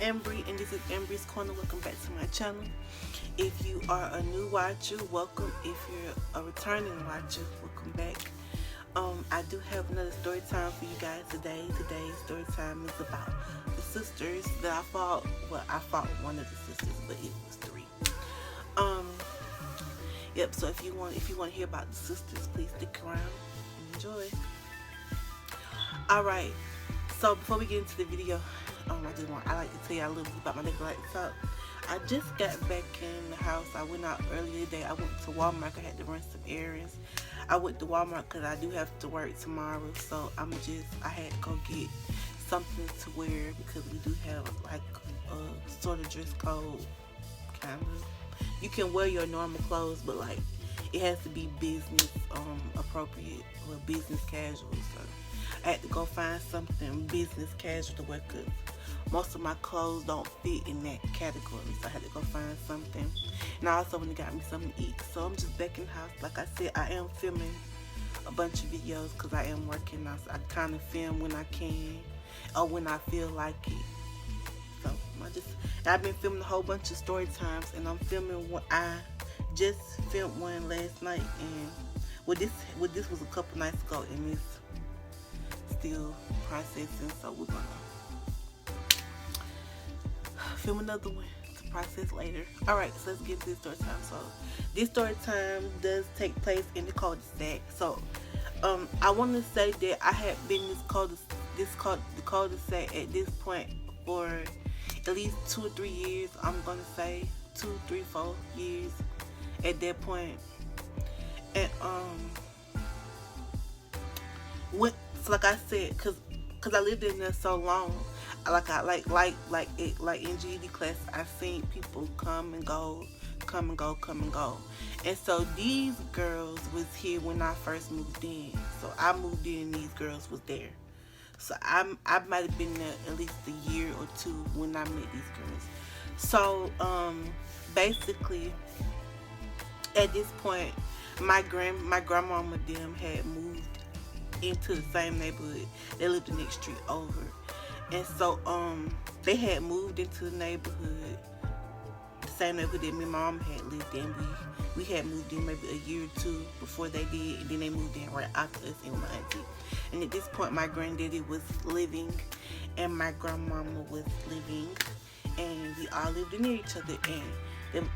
Embry, and this is Embry's Corner. Welcome back to my channel. If you are a new watcher, welcome. If you're a returning watcher, welcome back. I do have another story time for you guys today. Today's story time is about the sisters that I fought. Well, I fought one of the sisters, but it was three. Yep. So if you want to hear about the sisters, please stick around and enjoy. All right. So before we get into the video, I like to tell you a little bit about my nigga like talk. I just got back in the house. I went out earlier today. I went to Walmart. I had to run some errands. I went to Walmart because I do have to work tomorrow. So I had to go get something to wear because we do have like a sort of dress code, kind of. You can wear your normal clothes, but like it has to be business appropriate or business casual. So I had to go find something business casual to wear because most of my clothes don't fit in that category. So I had to go find something. And I also went and got me something to eat. So I'm just back in the house. Like I said, I am filming a bunch of videos because I am working. I kind of film when I can or when I feel like it. So I've been filming a whole bunch of story times, and I'm filming one. I just filmed one last night, and this was a couple nights ago, and it's still processing. So we're gonna film another one to process later. All right, so let's get to this story time. So this story time does take place in the cul-de-sac. So I want to say that I had been in the cul-de-sac at this point for at least 2 or 3 years. I'm gonna say 2, 3, 4 years at that point. And so like I said, cause I lived in there so long, like in GED class, I seen people come and go. And so these girls was here when I first moved in. So I moved in and these girls was there. So I might have been there at least a year or two when I met these girls. So basically at this point my grandmama and them had moved into the same neighborhood. They lived the next street over. And so they had moved into the neighborhood, the same neighborhood that me and my mom had lived in. We had moved in maybe a year or two before they did, and then they moved in right after us and my auntie. And at this point my granddaddy was living and my grandmama was living, and we all lived near each other. And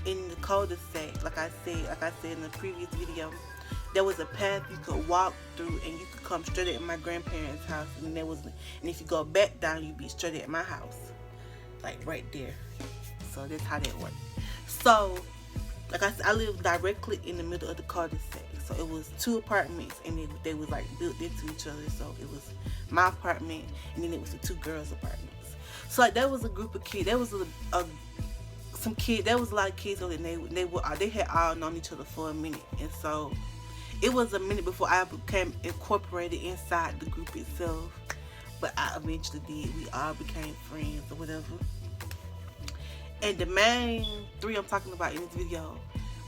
in the cul-de-sac, like I said in the previous video, there was a path you could walk through, and you could come straight at my grandparents' house, and if you go back down, you'd be straight at my house, like right there. So that's how that worked. So, like I said, I lived directly in the middle of the cul-de-sac. So it was 2 apartments, and they was like built into each other. So it was my apartment, and then it was the 2 girls' apartments. So like there was a group of kids. There was some kids. There was a lot of kids, and they had all known each other for a minute, and so it was a minute before I became incorporated inside the group itself, but I eventually did. We all became friends or whatever. And the main 3 I'm talking about in this video,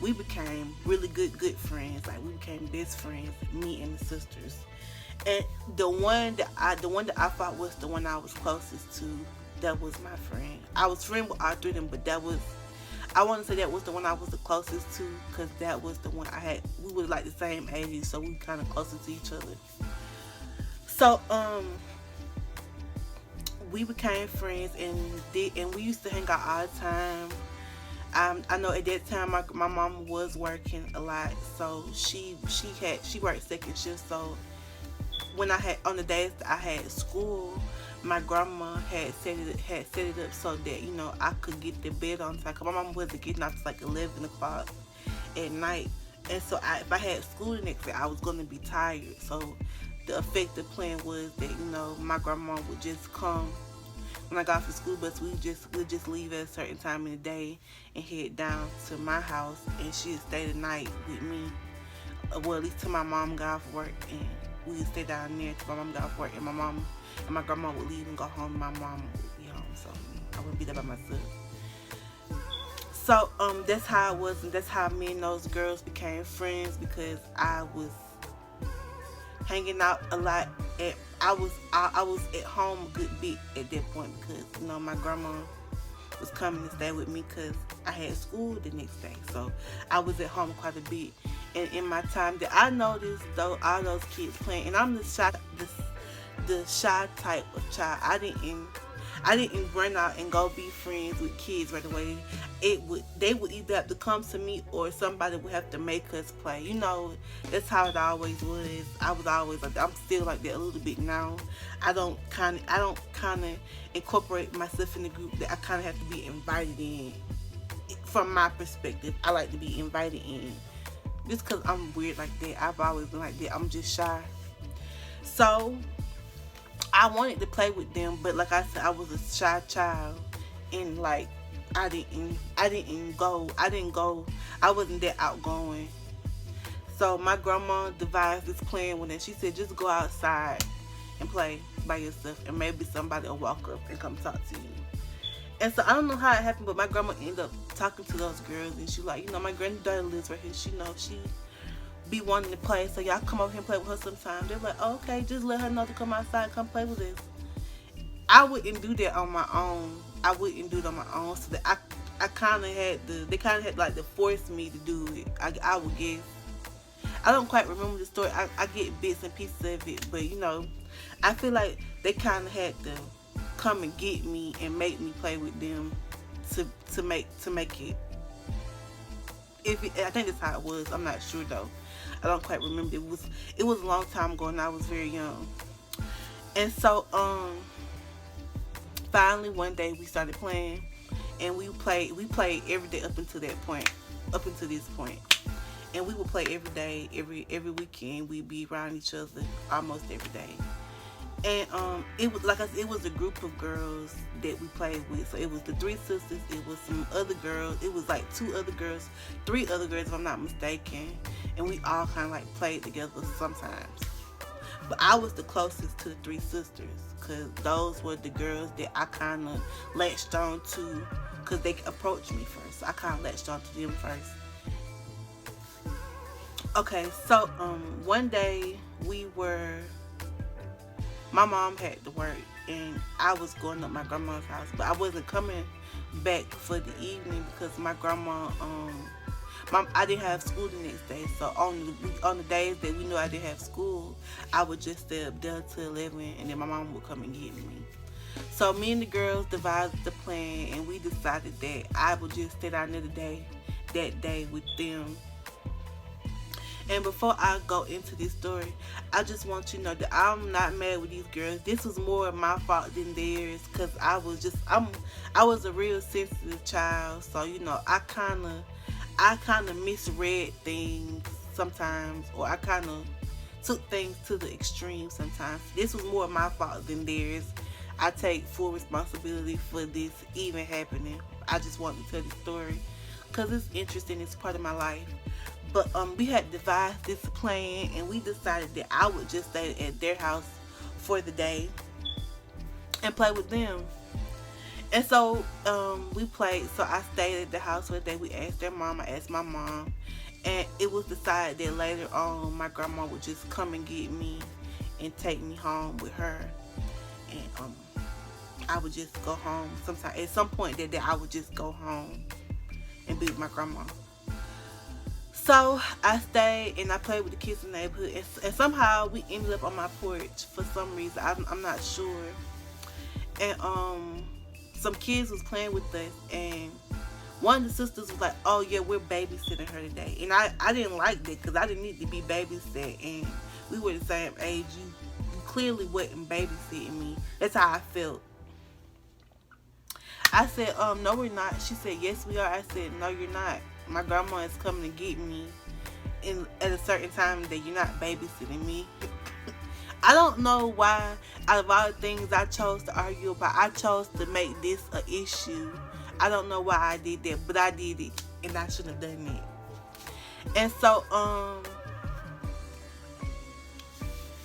we became really good friends. Like we became best friends, me and the sisters. And the one that I fought was the one I was closest to. That was my friend. I was friends with all 3 of them, but I want to say that was the one I was the closest to, because that was the one we were like the same age, so we were kind of closer to each other. So we became friends, and we used to hang out all the time. I know at that time my mom was working a lot, so she worked second shift. So when on the days that I had school, my grandma had set it up so that I could get to bed on time. Cause my mom wasn't getting off till like 11 o'clock at night, and so if I had school the next day, I was gonna be tired. So the effective plan was that my grandma would just come when I got off the school bus. We'd just leave at a certain time in the day and head down to my house, and she'd stay the night with me. Well, at least till my mom got off work, and we'd stay down there till my mom got off work, and my grandma would leave and go home, and my mom would be home, so I wouldn't be there by myself. So that's how it was, and that's how me and those girls became friends, because I was hanging out a lot. At I was at home a good bit at that point because my grandma was coming to stay with me because I had school the next day. So I was at home quite a bit. And in my time that I noticed though all those kids playing, and I'm the shy type of child. I didn't run out and go be friends with kids right away. They would either have to come to me or somebody would have to make us play. That's how it always was. I was always like that. I'm still like that a little bit now. I don't kinda incorporate myself in the group that I kinda have to be invited in. From my perspective, I like to be invited in. Just because I'm weird like that. I've always been like that. I'm just shy. So I wanted to play with them, but like I said, I was a shy child, and like I didn't go. I wasn't that outgoing. So my grandma devised this plan with it. She said, just go outside and play by yourself, and maybe somebody will walk up and come talk to you. And so I don't know how it happened, but my grandma ended up talking to those girls, and she like, my granddaughter lives right here. She be wanting to play, so y'all come over here and play with her sometime. They're like, oh, okay, just let her know to come outside and come play with us. I wouldn't do that on my own. So that I kind of they kind of had like to force me to do it. I would guess. I don't quite remember the story. I get bits and pieces of it, but I feel like they kind of had to come and get me and make me play with them to make it. I think that's how it was. I'm not sure though. I don't quite remember. It was a long time ago and I was very young. And so finally one day we started playing, and we played every day up until this point. And we would play every day, every weekend. We'd be around each other almost every day. And it was like I said, it was a group of girls that we played with. So it was the three sisters, it was some other girls, it was like three other girls if I'm not mistaken, and we all kind of like played together sometimes. But I was the closest to the three sisters because those were the girls that I kind of latched on to because they approached me first. So I kind of latched on to them first. Okay, so one day my mom had to work, and I was going up my grandma's house, but I wasn't coming back for the evening because my grandma, I didn't have school the next day. So on the days that we knew I didn't have school, I would just stay up there till 11, and then my mom would come and get me. So me and the girls devised the plan, and we decided that I would just stay down there that day with them. And before I go into this story, I just want you to know that I'm not mad with these girls. This was more my fault than theirs because I was a real sensitive child. So, I kind of misread things sometimes, or I kind of took things to the extreme sometimes. This was more my fault than theirs. I take full responsibility for this even happening. I just want to tell the story because it's interesting. It's part of my life. But we had devised this plan, and we decided that I would just stay at their house for the day and play with them. And so we played. So I stayed at the house for the day. We asked their mom. I asked my mom. And it was decided that later on my grandma would just come and get me and take me home with her. And I would just go home. At some point that day, I would just go home and be with my grandma. So I stayed and I played with the kids in the neighborhood, and somehow we ended up on my porch for some reason. I'm not sure. And some kids was playing with us, and one of the sisters was like, oh yeah, we're babysitting her today. And I didn't like that because I didn't need to be babysat, and we were the same age. You clearly wasn't babysitting me. That's how I felt. I said, no we're not. She said, yes we are. I said, no you're not. My grandma is coming to get me at a certain time that you're not babysitting me. I don't know why, out of all the things I chose to argue about, I chose to make this an issue. I don't know why I did that, but I did it, and I shouldn't have done it. And so,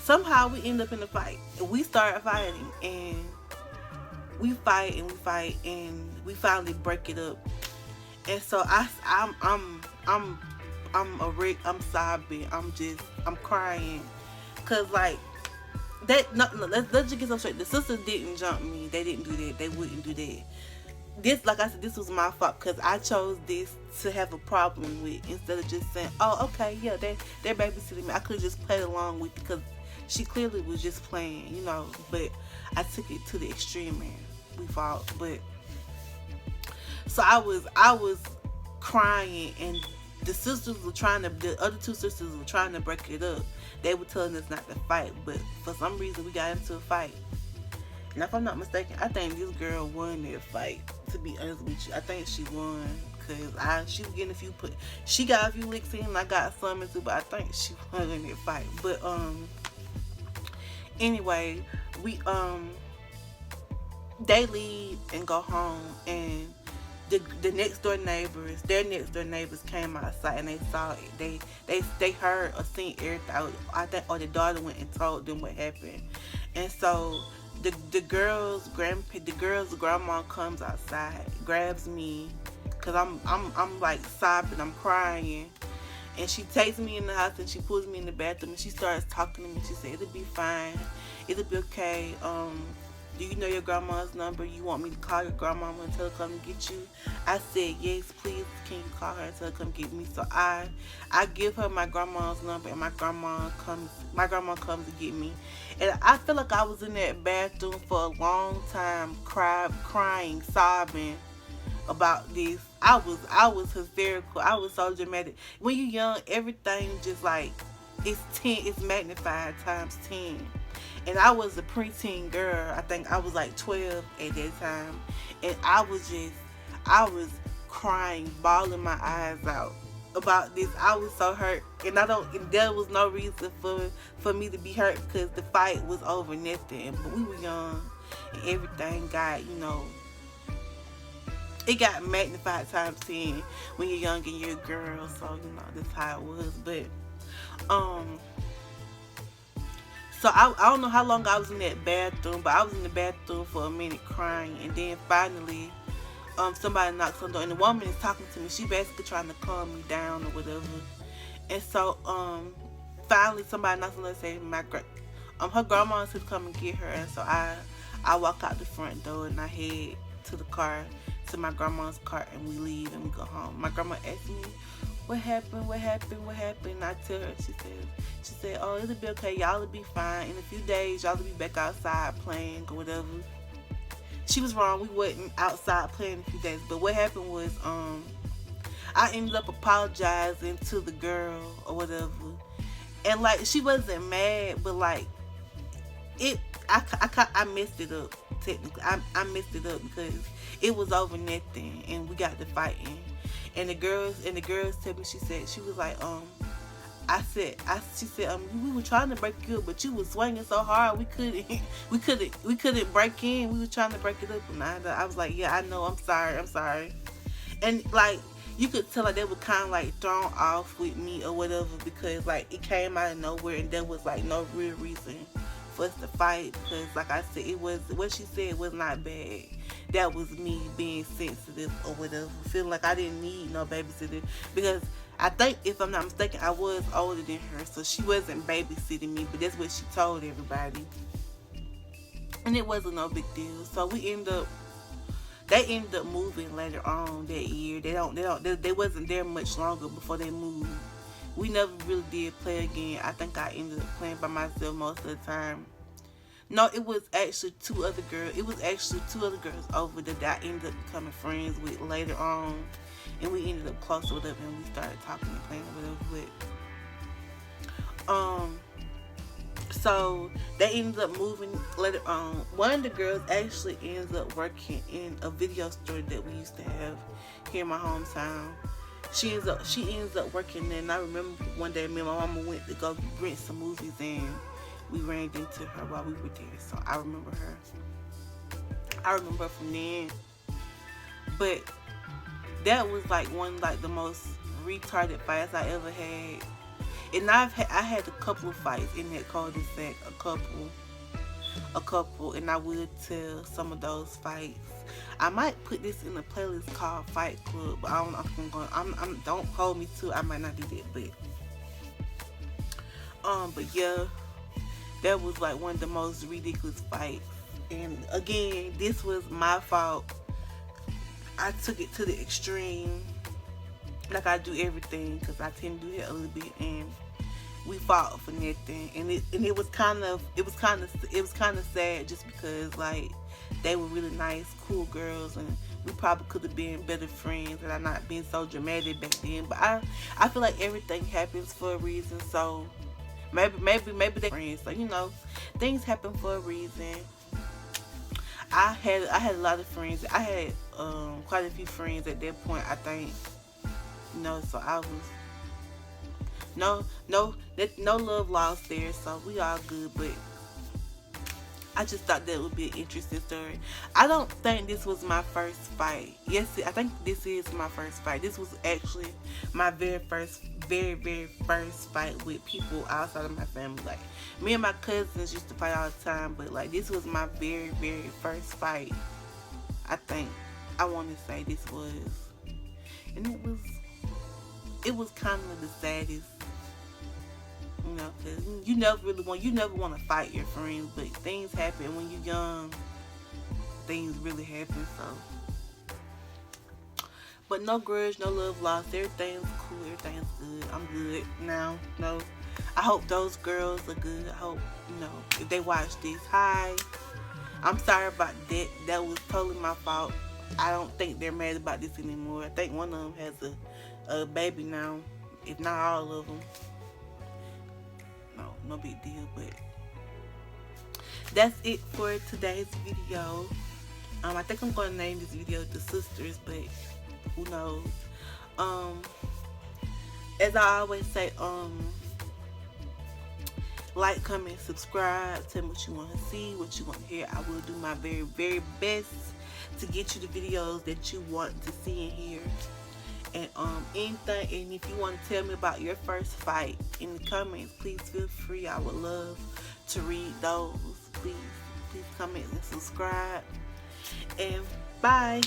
somehow we end up in a fight. We started fighting, and we fight, and we finally break it up. And so I'm sobbing. I'm crying Cause like that. No, no, let's just get some straight. The sisters didn't jump me. They didn't do that. They wouldn't do that. This, like I said, this was my fault because I chose this to have a problem with instead of just saying, "Oh, okay, yeah, they're babysitting me." I could have just played along with it because she clearly was just playing, you know. But I took it to the extreme, man. We fought, but so I was crying, and the other two sisters were trying to break it up. They were telling us not to fight, but for some reason we got into a fight. And if I'm not mistaken, I think this girl won that fight. To be honest with you, I think she won because she was getting she got a few licks in, and I got some too. But I think she won in that fight. But anyway, we they leave and go home, and their next door neighbors came outside and they saw it. They heard or seen everything. I think, or the daughter went and told them what happened, and so the girl's grandma comes outside, grabs me, cause I'm like sobbing, I'm crying, and she takes me in the house and she pulls me in the bathroom and she starts talking to me. She said, "It'll be fine, it'll be okay. Do you know your grandma's number? You want me to call your grandmama and tell her to come get you?" I said, "Yes, please. Can you call her and tell her to come get me?" So I give her my grandma's number, and my grandma comes to get me. And I feel like I was in that bathroom for a long time, crying, sobbing about this. I was hysterical. I was so dramatic. When you're young, everything just like it's magnified times 10. And I was a preteen girl. I think I was like 12 at that time. And I was crying, bawling my eyes out about this. I was so hurt. And there was no reason for me to be hurt because the fight was over nothing. But we were young and everything got, it got magnified times 10 when you're young and you're a girl. So, that's how it was. But, so I don't know how long I was in that bathroom, but I was in the bathroom for a minute crying, and then finally, somebody knocks on the door, and the woman is talking to me. She basically trying to calm me down or whatever. And so, finally somebody knocks on the door and says her grandma said to come and get her, and so I walk out the front door and I head to my grandma's car, and we leave and we go home. My grandma asked me, what happened? And I tell her, she said, "Oh, it'll be okay. Y'all will be fine. In a few days, y'all will be back outside playing or whatever." She was wrong. We wasn't outside playing in a few days. But what happened was, I ended up apologizing to the girl or whatever. And like, she wasn't mad, but like, I messed it up, technically. I messed it up because it was over nothing and we got to fighting. And the girls told me, she was like, she said, we were trying to break you up, but you was swinging so hard, we couldn't break in. We were trying to break it up, and I was like, yeah, I know, I'm sorry. And like, you could tell like they were kind of like thrown off with me or whatever, because like it came out of nowhere and there was like no real reason for us to fight, because like I said, it was, what she said was not bad. That was me being sensitive or whatever, feeling like I didn't need no babysitter, because I think, if I'm not mistaken, I was older than her, so she wasn't babysitting me, but that's what she told everybody, and it wasn't no big deal. So they ended up moving later on that year. They wasn't there much longer before they moved. We never really did play again. I think I ended up playing by myself most of the time. No, it was actually two other girls. It was actually two other girls over that I ended up becoming friends with later on. And we ended up close with them, and we started talking and playing with whatever. So they ended up moving later on. One of the girls actually ends up working in a video store that we used to have here in my hometown. She ends up working there, and I remember one day me and my mama went to go rent some movies, and we ran into her while we were there. So I remember her. I remember from then. But that was like the most retarded fights I ever had. And I had a couple of fights in that cul-de-sac, a couple, and I will tell some of those fights. I might put this in a playlist called Fight Club, but I don't know if I'm going. Don't hold me to. I might not do that, but yeah. That was like one of the most ridiculous fights. And again, this was my fault. I took it to the extreme, like I do everything, because I tend to do it a little bit, and we fought for nothing. And it was kind of sad, just because like they were really nice, cool girls, and we probably could have been better friends had I not been so dramatic back then. But I feel like everything happens for a reason, so maybe they friends. So things happen for a reason. I had a lot of friends. I had quite a few friends at that point, I think. So I was no love lost there, so we all good. But I just thought that would be an interesting story. I don't think this was my first fight. Yes, I think this is my first fight. This was actually my very first fight with people outside of my family. Like, me and my cousins used to fight all the time, but like this was my very first fight. I think I want to say this was, and it was kind of the saddest. Cause you never want to fight your friends, but things happen when you're young. Things really happen, so. But no grudge, no love lost. Everything's cool, everything's good. I'm good now. No, I hope those girls are good. I hope, if they watch this, hi. I'm sorry about that. That was totally my fault. I don't think they're mad about this anymore. I think one of them has a baby now, if not all of them. No big deal, but that's it for today's video. I think I'm gonna name this video The Sisters, but who knows. As I always say, like, comment, subscribe, tell me what you want to see, what you want to hear. I will do my very best to get you the videos that you want to see and hear. And anything, and if you want to tell me about your first fight in the comments, please feel free. I would love to read those. Please comment and subscribe. And bye.